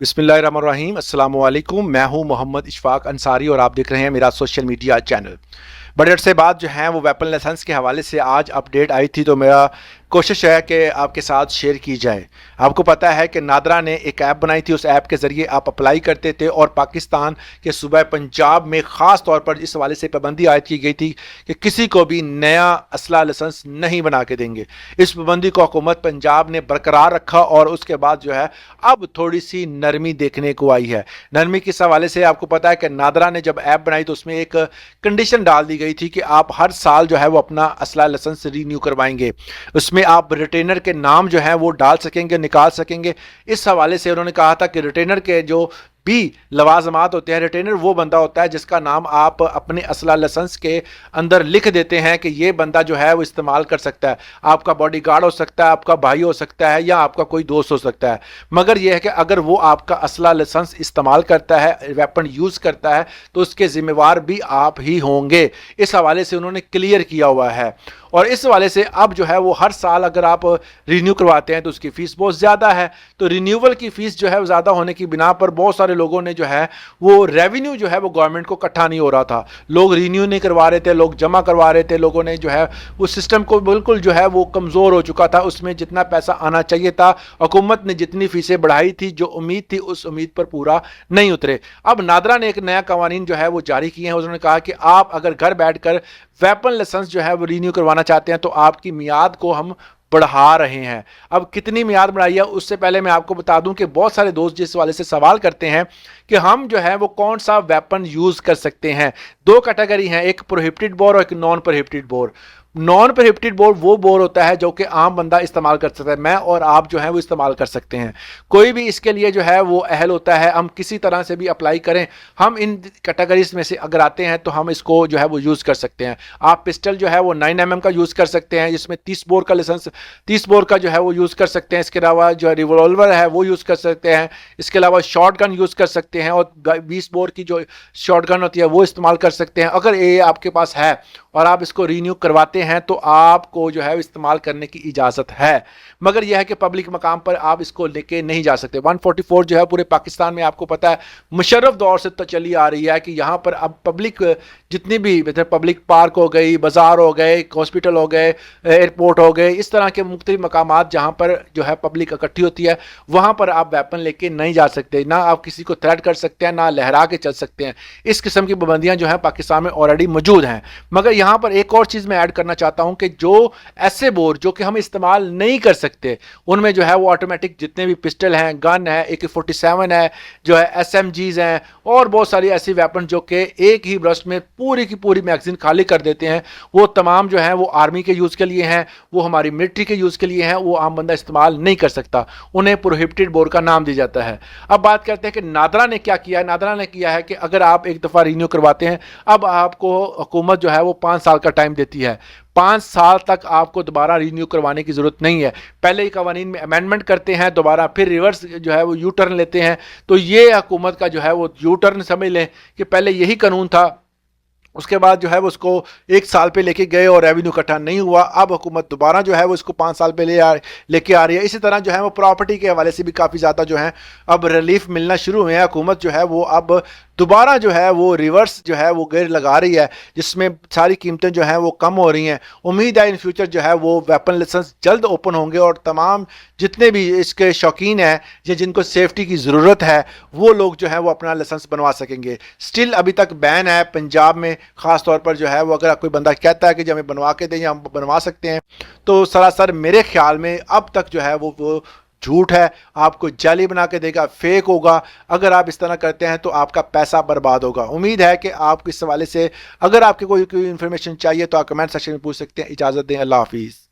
बिस्मिल्लाहिर्रहमानिर्रहीम अस्सलाम वालेकुम। मैं हूं मोहम्मद इशफाक अंसारी और आप देख रहे हैं मेरा सोशल मीडिया चैनल। बड़े अरसे बाद जो है वो वेपन लाइसेंस के हवाले से आज अपडेट आई थी, तो मेरा कोशिश है कि आपके साथ शेयर की जाए। आपको पता है कि नादरा ने एक ऐप बनाई थी, उस ऐप के ज़रिए आप अप्लाई करते थे और पाकिस्तान के सूबा पंजाब में ख़ास तौर पर इस हवाले से पाबंदी आयद की गई थी कि किसी को भी नया असला लाइसेंस नहीं बना के देंगे। इस पाबंदी को हुकूमत पंजाब ने बरकरार रखा और उसके बाद जो है अब थोड़ी सी नरमी देखने को आई है। नरमी किस हवाले से, आपको पता है कि नादरा ने जब ऐप बनाई तो उसमें एक कंडीशन डाल दी गई थी कि आप हर साल जो है वो अपना असला लाइसेंस रीन्यू करवाएंगे। उसमें आप रिटेनर के नाम जो है वो डाल सकेंगे, निकाल सकेंगे। इस हवाले से उन्होंने कहा था कि रिटेनर के जो भी लवाजमात होते हैं, रिटेनर वो बंदा होता है जिसका नाम आप अपने असला लाइसेंस के अंदर लिख देते हैं कि ये बंदा जो है वो इस्तेमाल कर सकता है। आपका बॉडीगार्ड हो सकता है, आपका भाई हो सकता है, या आपका कोई दोस्त हो सकता है। मगर यह है कि अगर वो आपका असला लाइसेंस इस्तेमाल करता है, वेपन यूज़ करता है, तो उसके जिम्मेवार भी आप ही होंगे। इस हवाले से उन्होंने क्लियर किया हुआ है। और इस वाले से अब जो है वो हर साल अगर आप रिन्यू करवाते हैं तो उसकी फ़ीस बहुत ज़्यादा है। तो रिन्यूअल की फ़ीस जो है वो ज़्यादा होने की बिना पर बहुत सारे लोगों ने जो है वो रेवेन्यू जो है वो गवर्नमेंट को इकट्ठा नहीं हो रहा था। लोग रिन्यू नहीं करवा रहे थे, लोग जमा करवा रहे थे। लोगों ने जो है वो सिस्टम को बिल्कुल जो है वो कमज़ोर हो चुका था। उसमें जितना पैसा आना चाहिए था, हुकूमत ने जितनी फ़ीसें बढ़ाई थी, जो उम्मीद थी उस उम्मीद पर पूरा नहीं उतरे। अब नादरा ने एक नया कवानीन जो है वो जारी किए हैं। उन्होंने कहा कि आप अगर घर बैठ कर वेपन लाइसेंस जो है वो रिन्यू करवाना चाहते हैं तो आपकी मियाद को हम बढ़ा रहे हैं। अब कितनी मियाद बढ़ाई है, उससे पहले मैं आपको बता दूं कि बहुत सारे दोस्त जिस वाले से सवाल करते हैं कि हम जो है वो कौन सा वेपन यूज़ कर सकते हैं। दो कैटेगरी हैं, एक प्रोहिबिटेड बोर और एक non prohibited bore. Non prohibited bore वो बोर होता है जो कि आम बंदा इस्तेमाल कर सकता है, मैं और आप जो है वो इस्तेमाल कर सकते हैं। कोई भी इसके लिए जो है वो अहल होता है, हम किसी तरह से भी अप्लाई करें, हम इन कैटेगरीज में से अगर आते हैं तो हम इसको जो है वो यूज़ कर सकते हैं। आप पिस्टल जो है वो 9mm का यूज़ कर सकते हैं, जिसमें 30 बोर का लाइसेंस 30 बोर का जो है वो यूज़ कर सकते हैं। इसके अलावा जो रिवॉल्वर है वो यूज़ कर सकते हैं। इसके अलावा शॉर्ट गन यूज़ कर सकते हैं और 20 बोर की जो शॉर्ट गन होती है वो इस्तेमाल कर सकते हैं। अगर ये आपके पास है और आप इसको रीन्यू करवाते हैं तो आपको जो है इस्तेमाल करने की इजाज़त है। मगर यह है कि पब्लिक मकाम पर आप इसको लेके नहीं जा सकते। 144 जो है पूरे पाकिस्तान में आपको पता है मुशर्रफ दौर से तो चली आ रही है कि यहाँ पर अब पब्लिक जितनी भी पब्लिक पार्क हो गई, बाज़ार हो गए, हॉस्पिटल हो गए, एयरपोर्ट हो गए, इस तरह के मुख्तलिफ मकामात जहाँ पर जो है पब्लिक इकट्ठी होती है, वहाँ पर आप वेपन लेके नहीं जा सकते। ना आप किसी को थ्रेट कर सकते हैं, ना लहरा के चल सकते हैं। इस किस्म की पाबंदियाँ जो हैं पाकिस्तान में ऑलरेडी मौजूद हैं। मगर यहाँ पर एक और चीज़ मैं ऐड करना चाहता हूँ कि जो ऐसे बोर जो कि हम इस्तेमाल नहीं कर सकते, उनमें जो है वो ऑटोमेटिक जितने भी पिस्टल हैं, गन है, AK-47 है, जो है SMGs हैं और बहुत सारी ऐसी वेपन जो कि एक ही ब्रस्ट में पूरी की पूरी मैगजीन खाली कर देते हैं, वो तमाम जो है वो आर्मी के यूज़ के लिए हैं, वो हमारी मिलिट्री के यूज़ के लिए हैं, वो आम बंदा इस्तेमाल नहीं कर सकता। उन्हें प्रोहिबिटेड बोर का नाम दिया जाता है। अब बात करते हैं कि नादरा ने क्या किया है। नादरा ने किया है कि अगर आप एक दफ़ा रीन्यू करवाते हैं, अब आपको हुकूमत जो है वो 5 साल का टाइम देती है। 5 साल तक आपको दोबारा रीन्यू करवाने की ज़रूरत नहीं है। पहले ही कवानीन में अमेंडमेंट करते हैं, दोबारा फिर रिवर्स जो है वो यू टर्न लेते हैं। तो ये हुकूमत का जो है वो यू टर्न समझ लें कि पहले यही कानून था, उसके बाद जो है वो उसको 1 साल पे लेके गए और रेवेन्यू इकट्ठा नहीं हुआ। अब हुकूमत दोबारा जो है वो इसको 5 साल पे लेके आ रही है। इसी तरह जो है वो प्रॉपर्टी के हवाले से भी काफ़ी ज़्यादा जो है अब रिलीफ मिलना शुरू हुए हैं। हुकूमत जो है वो अब दोबारा जो है वो रिवर्स जो है वो गेर लगा रही है, जिसमें सारी कीमतें जो हैं वो कम हो रही हैं। उम्मीद है इन फ्यूचर जो है वो वेपन लाइसेंस जल्द ओपन होंगे और तमाम जितने भी इसके शौकीन हैं या जिनको सेफ्टी की ज़रूरत है वो लोग जो है वो अपना लाइसेंस बनवा सकेंगे। स्टिल अभी तक बैन है पंजाब में, ख़ास तौर पर जो है वो अगर कोई बंदा कहता है कि जो हमें बनवा के दें या हम बनवा सकते हैं, तो सरासर मेरे ख्याल में अब तक जो है वो झूठ है, आपको जाली बना के देगा, फेक होगा। अगर आप इस तरह करते हैं तो आपका पैसा बर्बाद होगा। उम्मीद है कि आप इस हवाले से अगर आपके कोई इन्फॉर्मेशन चाहिए तो आप कमेंट सेक्शन में पूछ सकते हैं। इजाज़त दें, अल्लाह हाफिज़।